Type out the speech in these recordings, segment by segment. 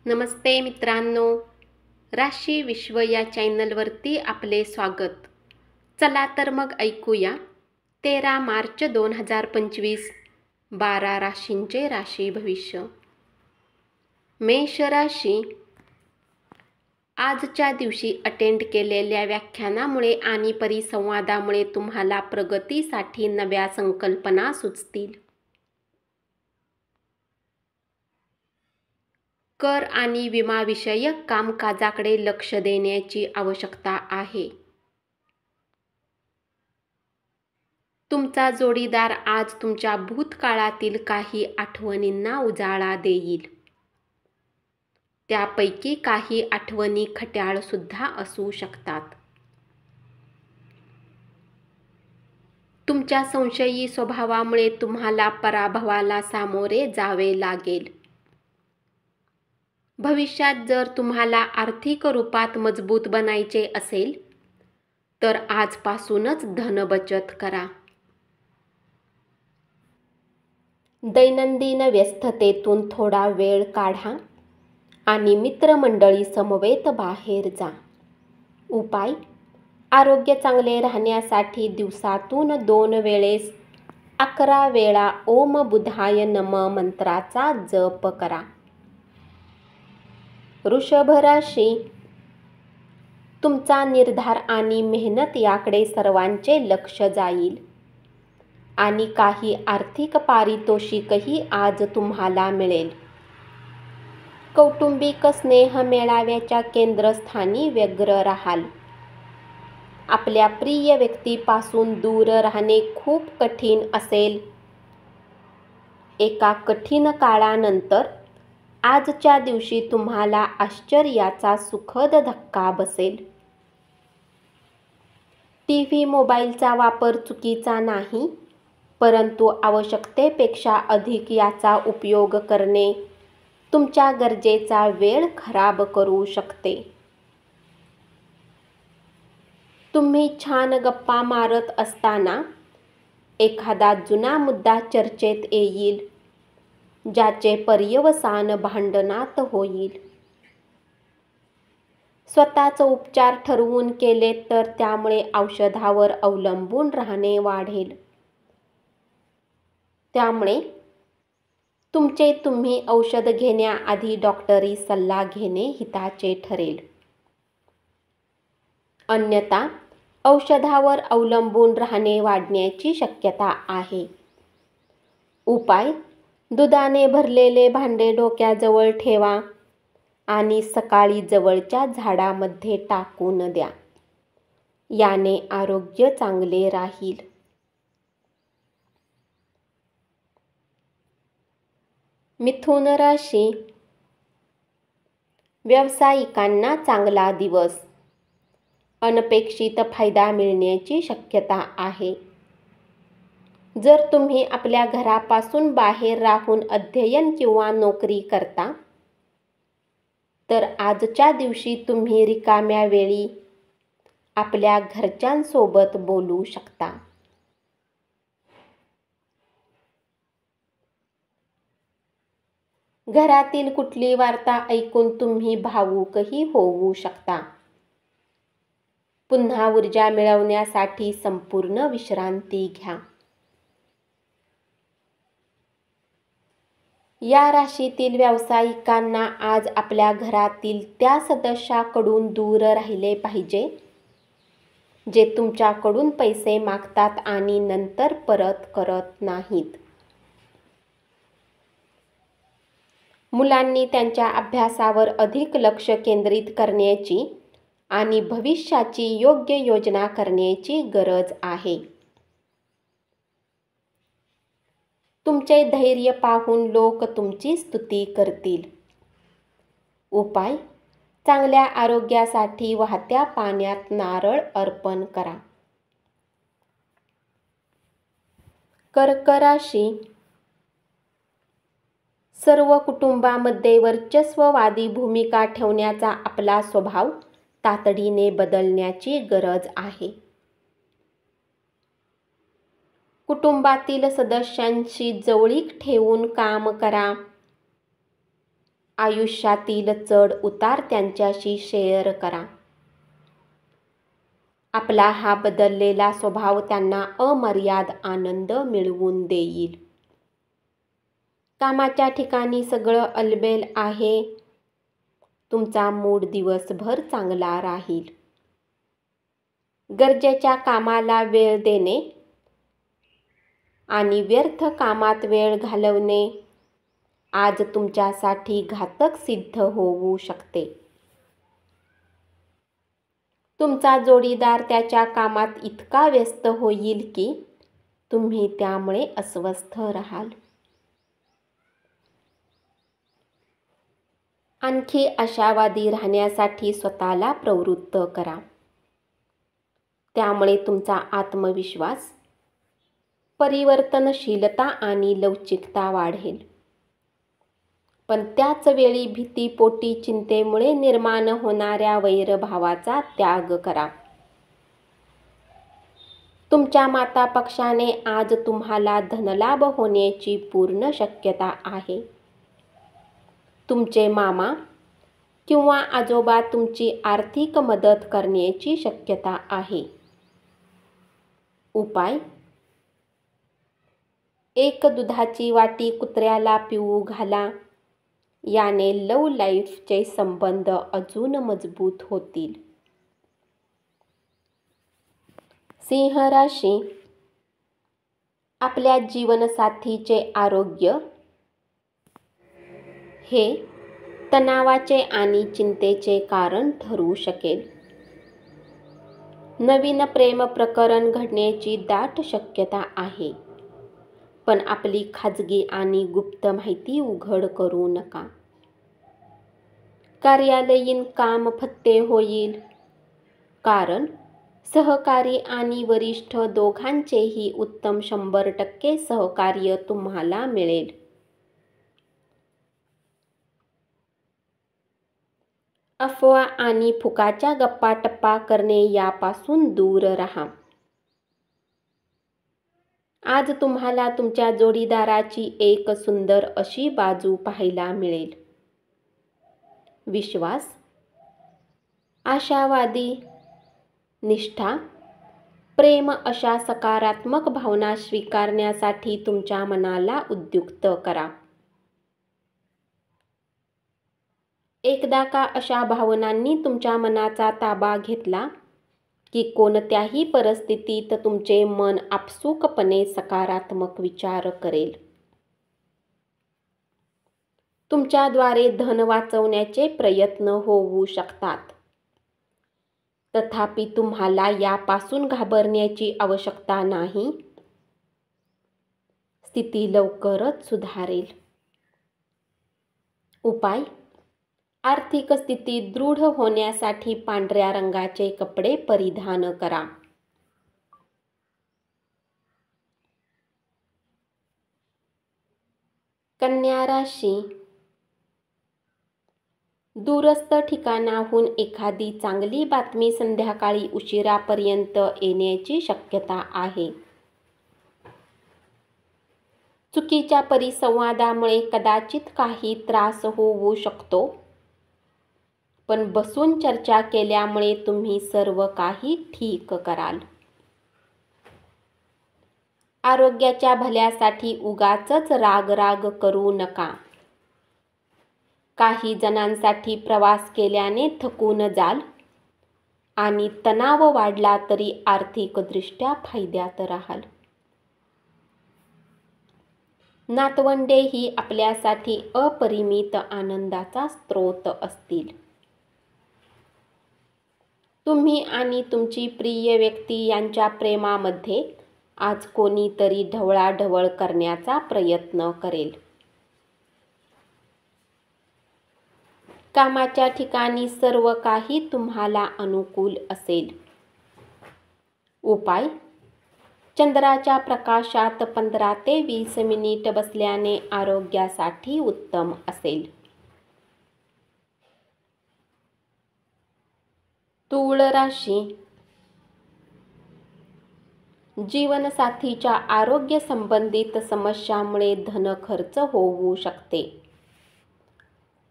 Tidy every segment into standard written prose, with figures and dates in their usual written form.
नमस्ते मित्रांनो, राशी विश्व या चॅनलवरती आपले स्वागत. चला तर मग ऐकूया 13 मार्च 2025 12 राशींचे राशी भविष्य. मेष राशी, आजच्या दिवशी अटेंड केलेल्या व्याख्यानामुळे आणि परिसंवादामुळे तुम्हाला प्रगतीसाठी नव्या संकल्पना सुचतील. कर आणि विमाविषयक कामकाजाकडे लक्ष देण्याची आवश्यकता आहे. तुमचा जोडीदार आज तुमच्या भूतकाळातील काही आठवणींना उजाळा देईल. त्यापैकी काही आठवणी खट्याळ सुद्धा असू शकतात. तुमच्या संशयी स्वभावामुळे तुम्हाला पराभवाला सामोरे जावे लागेल. भविष्यात जर तुम्हाला आर्थिक रूपात मजबूत बनायचे असेल तर आजपासूनच धनबचत करा. दैनंदिन व्यस्ततेतून थोडा वेळ काढा आणि मित्रमंडळी समवेत बाहेर जा. उपाय: आरोग्य चांगले राहण्यासाठी दिवसातून 2 वेळेस 11 वेळा ओम बुधाय नमः मंत्राचा जप करा. वृषभ राशी, तुमचा निर्धार आणि मेहनत याकडे सर्वांचे लक्ष जाईल आणि काही आर्थिक पारितोषिकही आज तुम्हाला मिळेल. कौटुंबिक स्नेह मेळाव्याच्या केंद्रस्थानी व्यग्र राहाल. आपल्या प्रिय व्यक्तीपासून दूर राहणे खूप कठीण असेल. एका कठीण काळानंतर आजच्या दिवशी तुम्हाला आश्चर्याचा सुखद धक्का बसेल. टीव्ही मोबाईलचा वापर चुकीचा नाही, परंतु आवश्यकतेपेक्षा अधिक याचा उपयोग करणे तुमच्या गरजेचा वेळ खराब करू शकते. तुम्ही छान गप्पा मारत असताना एखादा जुना मुद्दा चर्चेत येईल, ज्याचे पर्यवसान भांडणात होईल. स्वतःच उपचार ठरवून केले तर त्यामुळे औषधावर अवलंबून राहणे वाढेल. त्यामुळे तुम्ही औषध घेण्याआधी डॉक्टरी सल्ला घेणे हिताचे ठरेल. अन्यथा औषधावर अवलंबून राहणे वाढण्याची शक्यता आहे. उपाय: दुधाने भरलेले भांडे डोक्याजवळ ठेवा आणि सकाळी जवळच्या झाडामध्ये टाकून द्या. याने आरोग्य चांगले राहील. मिथुन राशी, व्यावसायिकांना चांगला दिवस. अनपेक्षित फायदा मिळण्याची शक्यता आहे. जर तुम्ही आपल्या घरापासून बाहेर राहून अध्ययन किंवा नोकरी करता तर आजच्या दिवशी तुम्ही रिकाम्या वेळी आपल्या घरच्यांसोबत बोलू शकता. घरातील कुठली वार्ता ऐकून तुम्ही भावूकही होऊ शकता. पुन्हा ऊर्जा मिळवण्यासाठी संपूर्ण विश्रांती घ्या. या राशीतील व्यावसायिकांना आज आपल्या घरातील त्या सदस्याकडून दूर राहिले पाहिजे जे तुमच्याकडून पैसे मागतात आणि नंतर परत करत नाहीत. मुलांनी त्यांच्या अभ्यासावर अधिक लक्ष केंद्रित करण्याची आणि भविष्याची योग्य योजना करण्याची गरज आहे. तुमचे धैर्य पाहून लोक तुमची स्तुती करतील. उपाय: चांगल्या आरोग्यासाठी वाहत्या पाण्यात नारळ अर्पण करा. कर्क राशी, सर्व कुटुंबामध्ये वर्चस्ववादी भूमिका ठेवण्याचा आपला स्वभाव तातडीने बदलण्याची गरज आहे. कुटुंबातील सदस्यांशी जवळीक ठेवून काम करा आयुष्यातील चढ उतार त्यांच्याशी शेअर करा. आपला हा बदललेला स्वभाव त्यांना अमर्याद आनंद मिळवून देईल. कामाच्या ठिकाणी सगळं अलबेल आहे. तुमचा मूड दिवसभर चांगला राहील. गरजेच्या कामाला वेळ देणे आणि व्यर्थ कामात वेळ घालवणे आज तुमच्यासाठी घातक सिद्ध होऊ शकते. तुमचा जोडीदार त्याच्या कामात इतका व्यस्त होईल की तुम्ही त्यामुळे अस्वस्थ राहाल. आणखी आशावादी राहण्यासाठी स्वतःला प्रवृत्त करा. त्यामुळे तुमचा आत्मविश्वास, परिवर्तनशीलता आणि लवचिकता वाढेल. पण त्याच वेळी भीतीपोटी चिंतेमुळे निर्माण होणाऱ्या वैरभावाचा त्याग करा. तुमच्या मातापक्षाने आज तुम्हाला धनलाभ होण्याची पूर्ण शक्यता आहे. तुमचे मामा किंवा आजोबा तुमची आर्थिक मदत करण्याची शक्यता आहे. उपाय: एक दुधाची वाटी कुत्र्याला पिऊ घाला. याने लव्ह लाईफचे संबंध अजून मजबूत होतील. सिंह राशी, आपल्या जीवनसाथीचे आरोग्य हे तणावाचे आणि चिंतेचे कारण ठरू शकेल. नवीन प्रेम प्रकरण घडण्याची दाट शक्यता आहे. पण आपली खाजगी आणि गुप्त माहिती उघड करू नका. कार्यालयीन काम फत्ते होईल. कारण सहकारी आणि वरिष्ठ दोघांचेही उत्तम 100% सहकार्य तुम्हाला मिळेल. अफवा आणि फुकाच्या गप्पाटप्पा करणे यापासून दूर राहा. आज तुम्हाला तुमच्या जोडीदाराची एक सुंदर अशी बाजू पाहायला मिळेल. विश्वास, आशावादी, निष्ठा, प्रेम अशा सकारात्मक भावना स्वीकारण्यासाठी तुमच्या मनाला उद्युक्त करा. एकदा का अशा भावनांनी तुमच्या मनाचा ताबा घेतला की कोणत्याही परिस्थितीत तुमचे मन आपसुकपणे सकारात्मक विचार करेल. तुमच्याद्वारे धन वाचवण्याचे प्रयत्न होऊ शकतात. तथापि तुम्हाला यापासून घाबरण्याची आवश्यकता नाही. स्थिती लवकरच सुधारेल. उपाय: आर्थिक स्थिती दृढ होण्यासाठी पांढऱ्या रंगाचे कपडे परिधान करा. कन्या राशी, दूरस्थ ठिकाणाहून एखादी चांगली बातमी संध्याकाळी उशिरापर्यंत येण्याची शक्यता आहे. चुकीच्या परिसंवादामुळे कदाचित काही त्रास होऊ शकतो. पण बसून चर्चा केल्यामुळे तुम्ही सर्व काही ठीक कराल. आरोग्याच्या भल्यासाठी उगाचच राग करू नका. काही जणांसाठी प्रवास केल्याने थकून जाल आणि तणाव वाढला तरी आर्थिकदृष्ट्या फायद्यात राहाल. नातवंडे ही आपल्यासाठी अपरिमित आनंदाचा स्रोत असतील. तुम्ही आणि तुमची प्रिय व्यक्ती यांच्या प्रेमामध्ये आज कोणीतरी ढवळाढवळ करण्याचा प्रयत्न करेल. कामाच्या ठिकाणी सर्व काही तुम्हाला अनुकूल असेल. उपाय: चंद्राच्या प्रकाशात 15 ते 20 मिनिट बसल्याने आरोग्यासाठी उत्तम असेल. तूळ राशी, जीवनसाथीच्या आरोग्य संबंधित समस्यांमुळे धनखर्च होऊ शकते.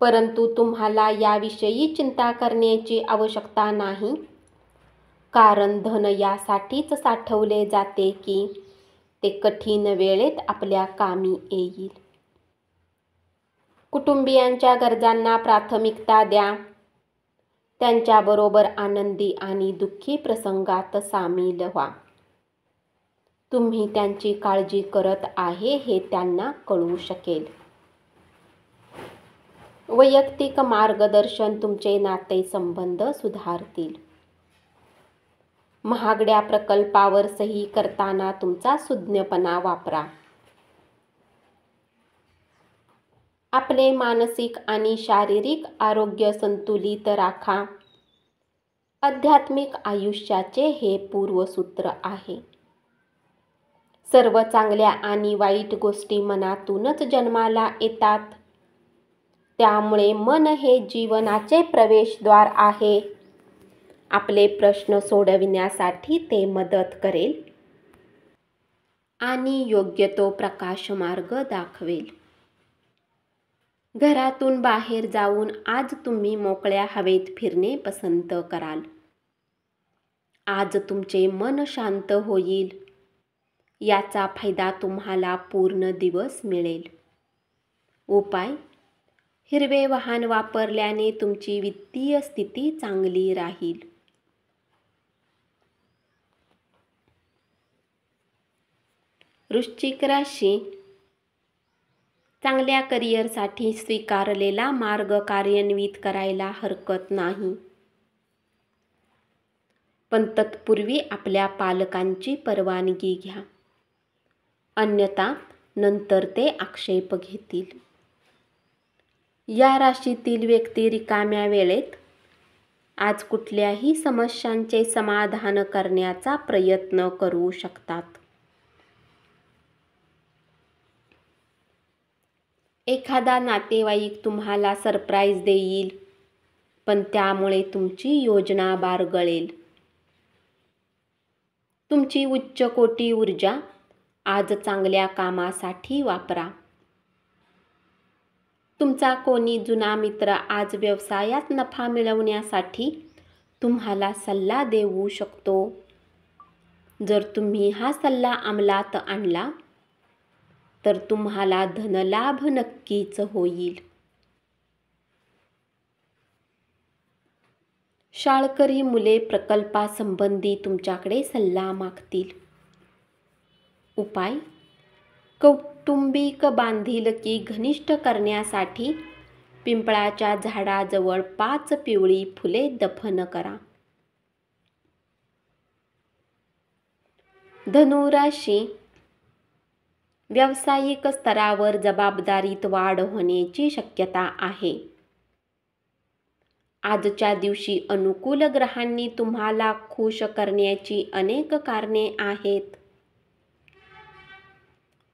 परंतु तुम्हाला याविषयी चिंता करण्याची आवश्यकता नाही, कारण धन यासाठीच साठवले जाते की ते कठीण वेळेत आपल्या कामी येईल. कुटुंबियांच्या गरजांना प्राथमिकता द्या. त्यांच्याबरोबर आनंदी आणि दुःखी प्रसंगात सामील व्हा. तुम्ही त्यांची काळजी करत आहे हे त्यांना कळू शकेल. वैयक्तिक मार्गदर्शन तुमचे नातेसंबंध सुधारतील. महागड्या प्रकल्पावर सही करताना तुमचा सुज्ञपणा वापरा. आपले मानसिक आणि शारीरिक आरोग्य संतुलित राखा. आध्यात्मिक आयुष्याचे हे पूर्वसूत्र आहे. सर्व चांगल्या आणि वाईट गोष्टी मनातूनच जन्माला येतात. त्यामुळे मन हे जीवनाचे प्रवेशद्वार आहे. आपले प्रश्न सोडविण्यासाठी ते मदत करेल आणि योग्य तो प्रकाशमार्ग दाखवेल. घरातून बाहेर जाऊन आज तुम्ही मोकळ्या हवेत फिरणे पसंत कराल. आज तुमचे मन शांत होईल. याचा फायदा तुम्हाला पूर्ण दिवस मिळेल. उपाय: हिरवे वाहन वापरल्याने तुमची वित्तीय स्थिती चांगली राहील. वृश्चिक राशी. चांगल्या करिअरसाठी स्वीकारलेला मार्ग कार्यान्वित करायला हरकत नाही, पण तत्पूर्वी आपल्या पालकांची परवानगी घ्या, अन्यथा नंतर ते आक्षेप घेतील. या राशीतील व्यक्ती रिकाम्या वेळेत आज कुठल्याही समस्यांचे समाधान करण्याचा प्रयत्न करू शकतात. एखादा नातेवाईक तुम्हाला सरप्राईज देईल, पण त्यामुळे तुमची योजना बारगळेल. तुमची उच्च कोटी ऊर्जा आज चांगल्या कामासाठी वापरा. तुमचा कोणी जुना मित्र आज व्यवसायात नफा मिळवण्यासाठी तुम्हाला सल्ला देऊ शकतो. जर तुम्ही हा सल्ला अंमलात आणला तर तुम्हाला धनलाभ नक्कीच होईल. शाळकरी मुले प्रकल्पासंबंधी तुमच्याकडे सल्ला मागतील. उपाय: कौटुंबिक बांधिलकी घनिष्ठ करण्यासाठी पिंपळाच्या झाडाजवळ 5 पिवळी फुले दफन करा. धनु राशी. व्यावसायिक स्तरावर जबाबदारीत वाढ होण्याची शक्यता आहे. आजच्या दिवशी अनुकूल ग्रहांनी तुम्हाला खुश करण्याची अनेक कारणे आहेत.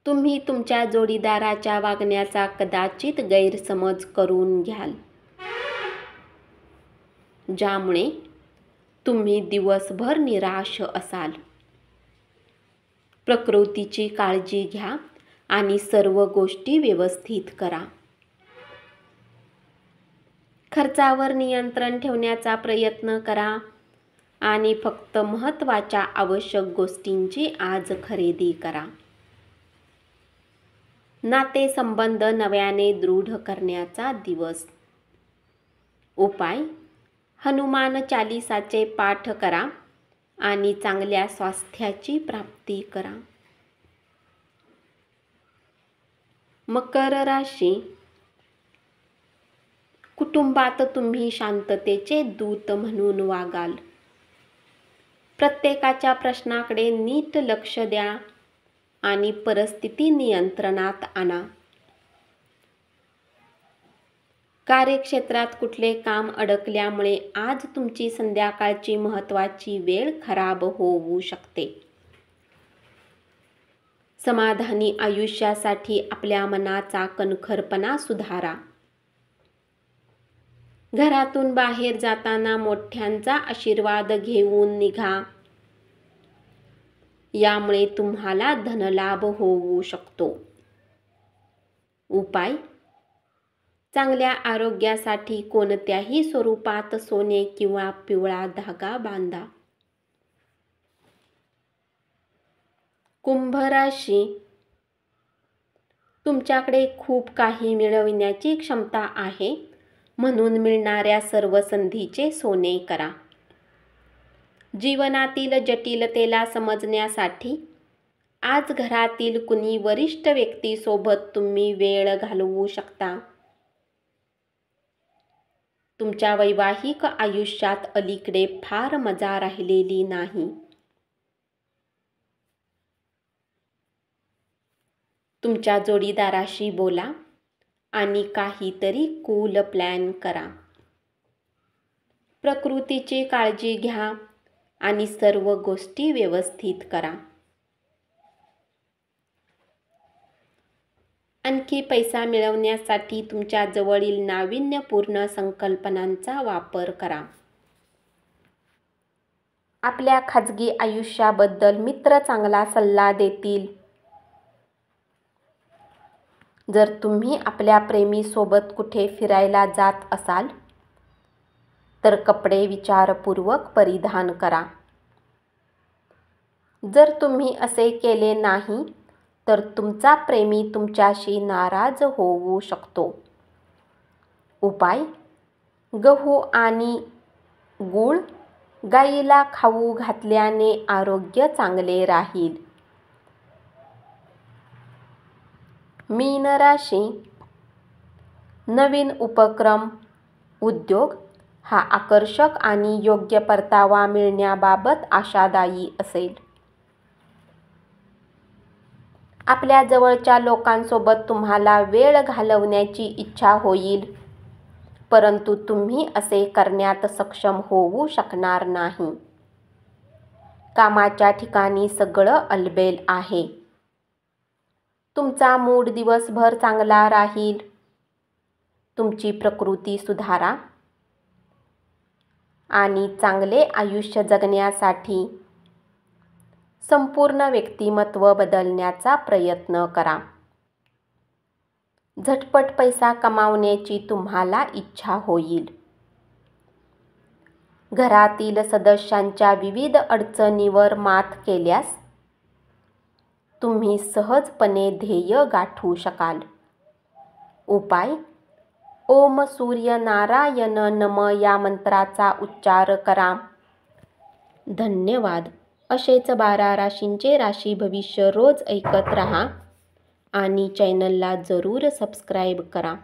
तुम्ही तुमच्या जोडीदाराच्या वागण्याचा कदाचित गैरसमज करून घ्याल, ज्यामुळे तुम्ही दिवसभर निराश असाल. प्रकृतीची काळजी घ्या आणि सर्व गोष्टी व्यवस्थित करा. खर्चावर नियंत्रण ठेवण्याचा प्रयत्न करा आणि फक्त महत्त्वाच्या आवश्यक गोष्टींची आज खरेदी करा. नातेसंबंध नव्याने दृढ करण्याचा दिवस. उपाय: हनुमान चालीसाचे पाठ करा आणि चांगल्या स्वास्थ्याची प्राप्ती करा. मकर राशी. कुटुंबात तुम्ही शांततेचे दूत म्हणून वागाल. प्रत्येकाच्या प्रश्नाकडे नीट लक्ष द्या आणि परिस्थिती नियंत्रणात आणा. कार्यक्षेत्रात कुठले काम अडकल्यामुळे आज तुमची संध्याकाळची महत्त्वाची वेळ खराब होऊ शकते. समाधानी आयुष्यासाठी आपल्या मनाचा कणखरपणा सुधारा. घरातून बाहेर जाताना मोठ्यांचा आशीर्वाद घेऊन निघा. यामुळे तुम्हाला धनलाभ होऊ शकतो. उपाय: चांगल्या आरोग्यासाठी कोणत्याही स्वरूपात सोने किंवा पिवळा धागा बांधा. कुंभ राशी, तुमच्याकडे खूप काही मिळविण्याची क्षमता आहे, म्हणून मिळणाऱ्या सर्व संधीचे सोने करा. जीवनातील जटिलतेला समजण्यासाठी आज घरातील कुणी वरिष्ठ व्यक्तीसोबत तुम्ही वेळ घालवू शकता. तुमच्या वैवाहिक आयुष्यात अलीकडे फार मजा राहिलेली नाही. तुमच्या जोडीदाराशी बोला आणि काहीतरी कूल प्लॅन करा. प्रकृतीची काळजी घ्या आणि सर्व गोष्टी व्यवस्थित करा. आणखी पैसा मिळवण्यासाठी तुमच्या जवळील नाविन्यपूर्ण संकल्पनांचा वापर करा. आपल्या खाजगी आयुष्याबद्दल मित्र चांगला सल्ला देतील. जर तुम्ही आपल्या प्रेमीसोबत कुठे फिरायला जात असाल तर कपडे विचारपूर्वक परिधान करा. जर तुम्ही असे केले नाही तर तुमचा प्रेमी तुमच्याशी नाराज होऊ शकतो. उपाय: गहू आणि गूळ गाईला खाऊ घातल्याने आरोग्य चांगले राहील. मीन राशी, नवीन उपक्रम, उद्योग हा आकर्षक आणि योग्य परतावा मिळण्याबाबत आशादायी असेल. आपल्या जवळच्या लोकांसोबत तुम्हाला वेळ घालवण्याची इच्छा होईल, परंतु तुम्ही असे करण्यात सक्षम होऊ शकणार नाही. कामाच्या ठिकाणी सगळं अलबेल आहे. तुमचा मूड दिवसभर चांगला राहील. तुमची प्रकृती सुधारा आणि चांगले आयुष्य जगण्यासाठी संपूर्ण व्यक्तिमत्व बदलण्याचा प्रयत्न करा. झटपट पैसा कमावण्याची तुम्हाला इच्छा होईल. घरातील सदस्यांच्या विविध अडचणींवर मात केल्यास तुम्ही सहजपणे ध्येय गाठू शकाल. उपाय: ओम सूर्य नारायण नम या मंत्राचा उच्चार करा. धन्यवाद. असेच 12 राशींचे राशी भविष्य रोज ऐकत रहा आणि चॅनलला जरूर सबस्क्राईब करा.